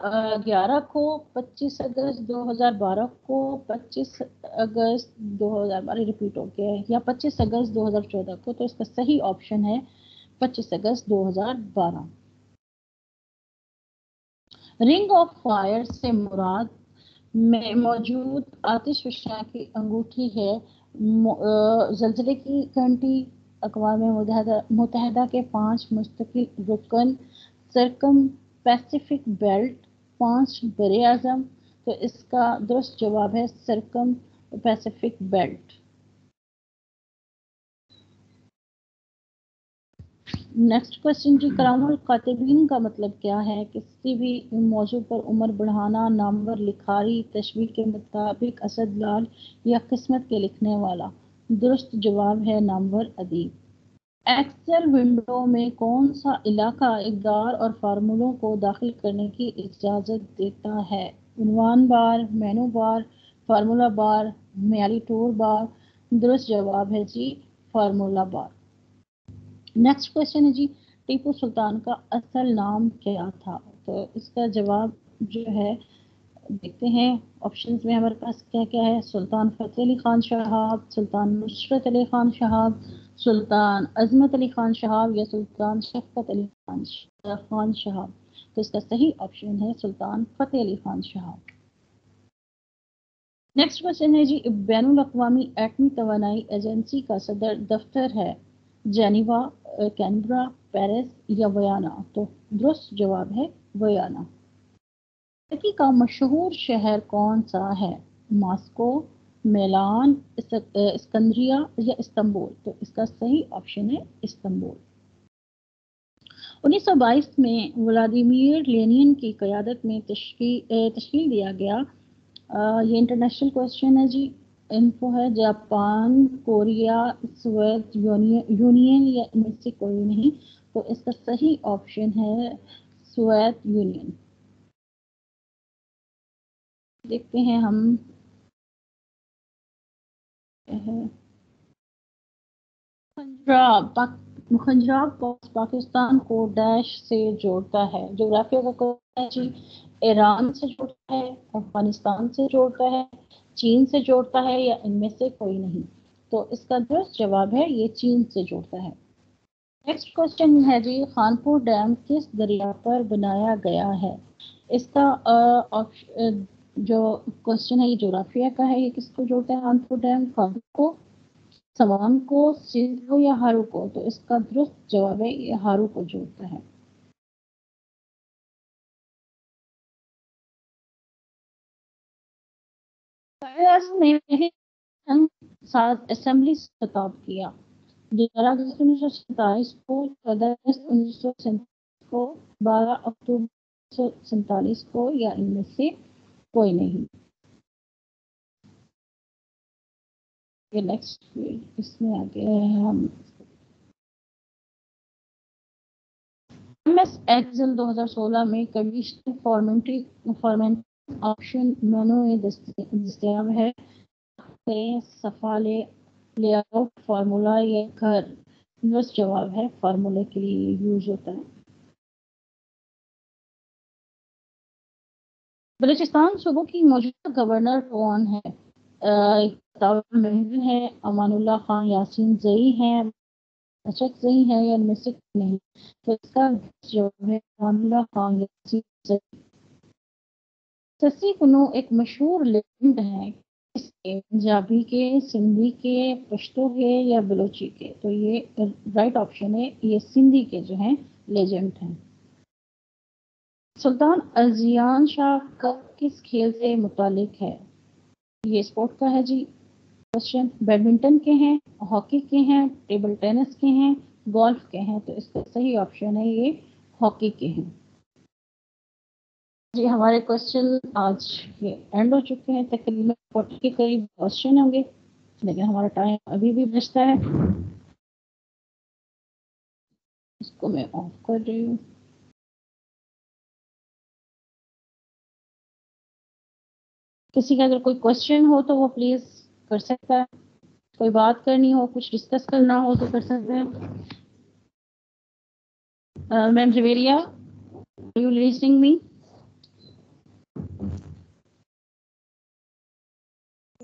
11 کو, 25 اگست 2012 کو، 25 اگست 2012 ریپیٹ ہو گیا ہے، یا 25 اگست 2014 کو. تو اس کا صحیح آپشن ہے 25 اگست 2012. رنگ آف فائر سے مراد میں موجود آتش فشاں کی انگوٹھی ہے زلزلے کی گھنٹی، اقوام متحدہ کے 5 مستقل رکن، سرکم پیسیفک بیلٹ، 5 بر اعظم. تو اس کا درست جواب ہے سرکم پیسیفک بیلٹ. نیکسٹ کوشچن جی، کرام الکاتبین کا مطلب کیا ہے؟ کسی بھی موضوع پر عمر بڑھانا، نامور لکھاری، تشبیہ کے مطابق اسد لال یا قسمت کے لکھنے والا. درست جواب ہے نامور ادیب. ایکسل ونڈو میں کون سا علاقہ اقدار اور فارمولوں کو داخل کرنے کی اجازت دیتا ہے؟ عنوان بار، مینو بار، فارمولا بار، معیاری ٹور بار. درست جواب ہے جی فارمولا بار. نیکسٹ کوشچن ہے جی، ٹیپو سلطان کا اصل نام کیا تھا؟ تو اس کا جواب جو ہے دیکھتے ہیں آپشنز میں ہمارے پاس کیا کیا ہے. سلطان فتح علی خان شہاب، سلطان نصرت علی خان شہاب، سلطان عظمت علی خان شہاب، یا سلطان شفقت علی خان شہاب. تو اس کا صحیح آپشن ہے سلطان فتح علی خان شہاب. نیکسٹ کوشچن ہے جی، بین الاقوامی ایٹمی توانائی ایجنسی کا صدر دفتر ہے جنیوا، کینبرا، پیرس یا ویانا. تو درست جواب ہے ویانا. ترکی کا مشہور شہر کون سا ہے؟ ماسکو، میلان، اسکندریہ یا استنبول. تو اس کا صحیح آپشن ہے استنبول. 1922 میں ولادیمیر لینین کی قیادت میں تشکیل دیا گیا. یہ انٹرنیشنل کوشچن ہے جی، انفو ہے. جاپان، کوریا، سوویت یونین یا ان میں سے کوئی نہیں. تو اس کا صحیح آپشن ہے سوویت یونین. دیکھتے ہیں ہم خنجراب پاکستان کو ڈیش سے جوڑتا ہے. جغرافیہ کا کوئی ہے جی، ایران سے جوڑتا ہے، افغانستان سے جوڑتا ہے، چین سے جوڑتا ہے یا ان میں سے کوئی نہیں. تو اس کا درست جواب ہے یہ چین سے جوڑتا ہے. نیکسٹ کوشچن ہے جی، خانپور ڈیم کس دریا پر بنایا گیا ہے؟ اس کا جو کوشچن ہے یہ جغرافیہ کا ہے. یہ کس کو جوڑتا ہے خانپور ڈیم؟ خانپور کو، سوان کو، سندھ کو یا ہارو کو. تو اس کا درست جواب ہے یہ ہارو کو جوڑتا ہے. اسمبلی سے خطاب کیا. 11 اگست 1947 کو، 14 اگست 1947 کو، 12 اکتوبر 1947 کو یا ان میں سے کوئی نہیں. یہ نیکسٹ اس میں آگے ہم MS ایکسل 2016 میں کنڈیشنل فارمیٹ آپشن مینو دستیاب ہے. صفحہ لے آؤٹ، فارمولا یا گھر. درست جواب ہے فارمولے کے لیے یوز ہوتا ہے. بلوچستان صوبوں کی موجودہ گورنر کون ہے؟ محدود ہے، امان اللہ خان یاسین زئی ہیں، اشرف زئی ہیں یا ان میں سے نہیں. تو اس کا جواب ہے امان اللہ خان یاسین زئی. سسی کنو ایک مشہور لیجنڈ ہے کس کے؟ پنجابی کے، سندھی کے، پشتو کے یا بلوچی کے. تو یہ رائٹ آپشن ہے، یہ سندھی کے جو ہیں لیجنڈ ہیں. سلطان ارزیان شاہ کس کھیل سے متعلق ہے؟ یہ اسپورٹ کا ہے جی کوشچن. بیڈمنٹن کے ہیں، ہاکی کے ہیں، ٹیبل ٹینس کے ہیں، گولف کے ہیں. تو اس کا صحیح آپشن ہے یہ ہاکی کے ہیں. جی ہمارے کوشچن آج یہ اینڈ ہو چکے ہیں. تقریباً 40 کے قریب کوشچن ہوں گے، لیکن ہمارا ٹائم ابھی بھی بچتا ہے. اس کو میں آف کر رہی ہوں. کسی کا اگر کوئی کوشچن ہو تو وہ پلیز کر سکتا ہے. کوئی بات کرنی ہو، کچھ ڈسکس کرنا ہو تو کر سکتے ہیں. Ma'am Javeria, are you listening me?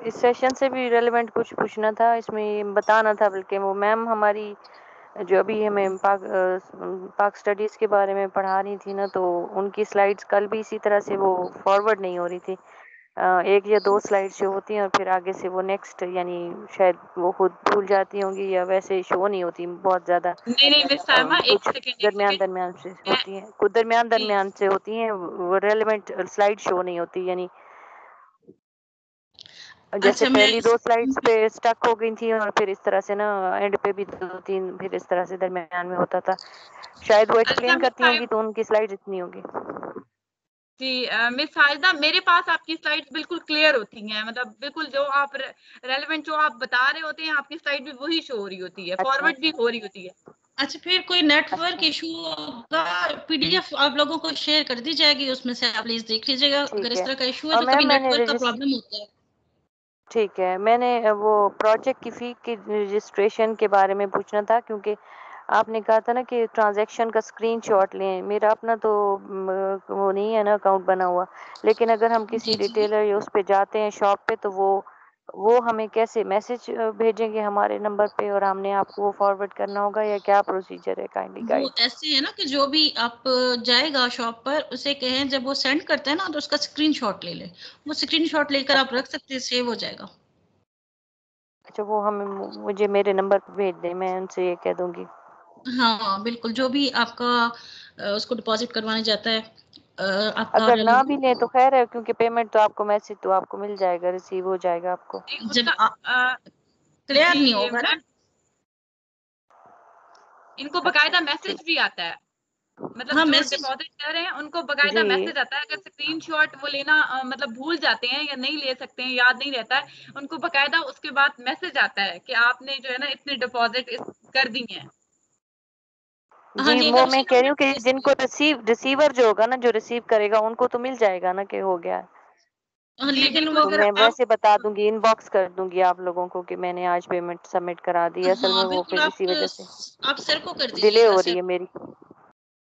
اس سیشن سے بھی ریلیونٹ کچھ پوچھنا تھا، اس میں یہ بتانا تھا، بلکہ وہ میم ہماری جو ابھی ہمیں پاک اسٹڈیز کے بارے میں پڑھا رہی تھی نا، تو ان کی سلائیڈز کل بھی اسی طرح سے وہ فارورڈ نہیں ہو رہی تھی، ایک یا دو سلائیڈ شو ہوتی ہیں اور پھر آگے سے وہ نیکسٹ، یعنی شاید وہ خود بھول جاتی ہوں گی یا ویسے شو نہیں ہوتی بہت زیادہ، نہیں مس سائمہ، ایک کچھ سیکنڈ درمیان سے ہوتی ہیں، کچھ درمیان سے ہوتی ہیں، ریلیونٹ سلائیڈ شو نہیں ہوتی، یعنی جیسے اچھا پہلی 2 سلائیڈز پہ سٹک ہو گئی تھی اور پھر اس طرح سے نا اینڈ پہ بھی 2-3 پھر اس طرح سے درمیان میں ہوتا تھا، شاید وہ ایکسپلین کرتی ہوں گی تو ان کی سلائیڈ اتنی ہوگی۔ جی مس ساجدہ، میرے پاس آپ کی سلائیڈ بالکل کلیئر ہوتی ہیں، مطلب بالکل جو آپ ریلیونٹ جو آپ بتا رہے ہوتے ہیں آپ کی سلائیڈ بھی وہی شو ہو رہی ہوتی ہے، فارورڈ بھی ہو رہی ہوتی ہے۔ اچھا پھر کوئی نیٹ ورک ایشو ہوگا، پی ڈی ایف آپ لوگوں کو شیئر کر دی جائے گی، اس میں سے آپ پلیز دیکھ لیجیے گا، اگر اس طرح کا ایشو ہے تو کبھی نیٹ ورک کا پرابلم ہوتا ہے۔ ٹھیک ہے، میں نے وہ پروجیکٹ کی فی کی رجسٹریشن کے بارے میں پوچھنا تھا، کیونکہ آپ نے کہا تھا نا کہ ٹرانزیکشن کا اسکرین شاٹ لیں، میرا اپنا تو وہ نہیں ہے نا اکاؤنٹ بنا ہوا، لیکن اگر ہم کسی ریٹیلر یا اس پہ جاتے ہیں شاپ پہ تو وہ ہمیں کیسے میسج بھیجیں گے ہمارے نمبر پہ اور ہم نے آپ کو وہ فارورڈ کرنا ہوگا یا کیا پروسیجر ہے؟ کائنڈلی وہ گائیڈ۔ ایسے ہے نا کہ جو بھی آپ جائے گا شاپ پر اسے کہیں جب وہ سینڈ کرتے ہیں نا تو اس کا اسکرین شاٹ لے لے، وہ اسکرین شاٹ لے کر آپ رکھ سکتے ہیں، سیو ہو جائے گا۔ اچھا، وہ مجھے میرے نمبر پہ بھیج دیں، میں ان سے یہ کہہ دوں گی۔ ہاں بالکل، جو بھی آپ کا اس کو ڈپازٹ کروانے جاتا ہے آپ کا اگر نہ بھی لیں تو خیر ہے، کیونکہ پیمنٹ تو آپ کو میسج تو آپ کو مل جائے گا، ریسیو ہو جائے گا آپ کو۔ جب کلیئر نہیں ہوگا نا، ان کو باقاعدہ میسج بھی آتا ہے، مطلب ہاں جو میسج، ڈپازٹ کر رہے ہیں ان کو باقاعدہ جی میسج آتا ہے، اگر اسکرین شاٹ وہ لینا مطلب بھول جاتے ہیں یا نہیں لے سکتے ہیں، یاد نہیں رہتا ہے، ان کو باقاعدہ اس کے بعد میسج آتا ہے کہ آپ نے جو ہے نا اتنے ڈپازٹ کر دی ہیں۔ ہاں جی، جی، وہ اگر میں کہہ رہی ہوں کہ جن کو ریسیور جو ہوگا نا، جو ریسیو کرے گا ان کو تو مل جائے گا نا کہ ہو گیا، جی لیکن وہ بالکل، تو اگر میں آپ، ویسے بتا دوں گی، ان باکس کر دوں گی آپ لوگوں کو کہ میں نے آج پیمنٹ سبمٹ کرا دی، اصل ہاں میں وہ بالکل، پھر اسی وجہ سے آپ سر کو کر دیجیے ڈیلے گا، ہو رہی ہے میری۔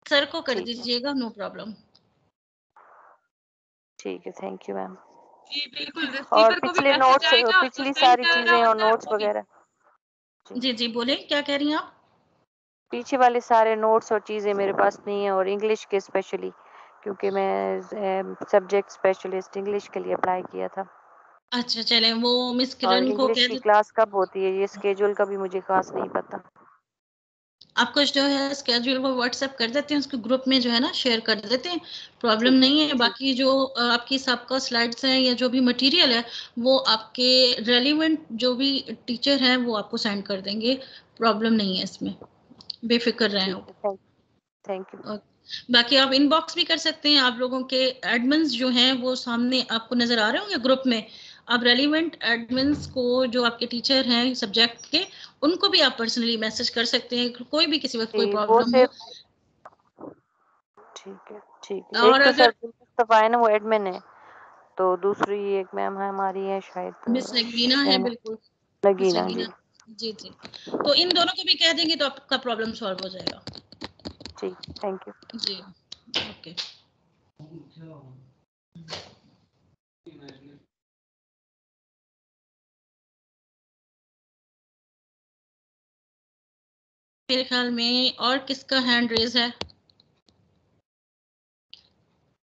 سر کو کر ٹھیک ہے، دیجیے گا، نو پرابلم۔ ٹھیک ہے، تھینک یو میم۔ جی بالکل، اور ریسیور کو بھی پچھلے میسج نوٹس، آئے گا، جو پچھلی سینڈ ساری کر رہا چیزیں اور ہوتا ہے نوٹس وہ بھی۔ وغیرہ، جی بولیں کیا کہہ رہی ہیں آپ؟ پیچھے والے سارے نوٹس اور چیزیں میرے پاس نہیں ہیں، اور انگلش کے اسپیشلی، کیونکہ میں سبجیکٹ اسپیشلسٹ انگلش کے لیے اپلائی کیا تھا، اچھا چلیں، وہ مس اور کرن کو انگلش کہہ کی دیتے، کلاس کب ہوتی ہے یہ اسکیجول کا بھی مجھے خاص نہیں پتا۔ آپ کو جو ہے اسکیجول وہ واٹس ایپ کر دیتے ہیں، اس کے گروپ میں جو ہے نا شیئر کر دیتے ہیں، پرابلم ٹھیک نہیں ہے۔ باقی جو آپ کی سابقہ سلائڈس ہیں یا جو بھی مٹیریل ہے وہ آپ کے ریلیونٹ جو بھی ٹیچر ہیں وہ آپ کو سینڈ کر دیں گے، پرابلم نہیں ہے اس میں، بے فکر رہیں ٹھیک آپ۔ ہے، تھینک یو۔ باقی آپ ان باکس بھی کر سکتے ہیں، آپ لوگوں کے ایڈمنز جو ہیں وہ سامنے آپ کو نظر آ رہے ہوں گے گروپ میں، آپ ریلیونٹ ایڈمنز کو جو آپ کے ٹیچر ہیں سبجیکٹ کے ان کو بھی آپ پرسنلی میسج کر سکتے ہیں، کوئی بھی کسی وقت کوئی جی، وہ پرابلم ہو۔ صرف ٹھیک ہے، ٹھیک ہے، اور ایک تو اگر سر مصطفیٰ ہے نا، وہ ایڈمن ہے، تو دوسری ایک میم ہے ہماری ہے شاید مس لگینا ہے، بالکل مس لگینا، لگینا، جی جی جی، تو ان دونوں کو بھی کہہ دیں گے تو آپ کا پرابلم سالو ہو جائے گا۔ ٹھیک، تھینک یو۔ G okay. میرے خیال میں اور کس کا ہینڈ ریز ہے؟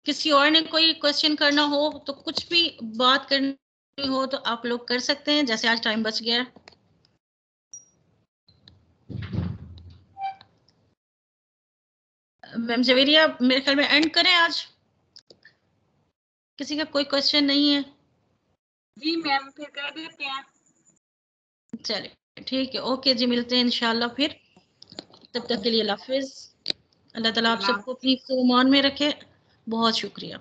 کسی اور نے کوئی کوشچن کرنا ہو تو کچھ بھی بات کرنی ہو تو آپ لوگ کر سکتے ہیں، جیسے آج ٹائم بچ گیا۔ میم جویریہ میرے خیال میں اینڈ کریں آج، کسی کا کوئی کوشچن نہیں ہے؟ جی میم پھر کر دیتے ہیں۔ چلے ٹھیک ہے، اوکے جی، ملتے ہیں انشاءاللہ پھر، تب تک کے لیے اللہ حافظ۔ اللہ تعالیٰ آپ سب کو اپنی امان میں رکھے، بہت شکریہ۔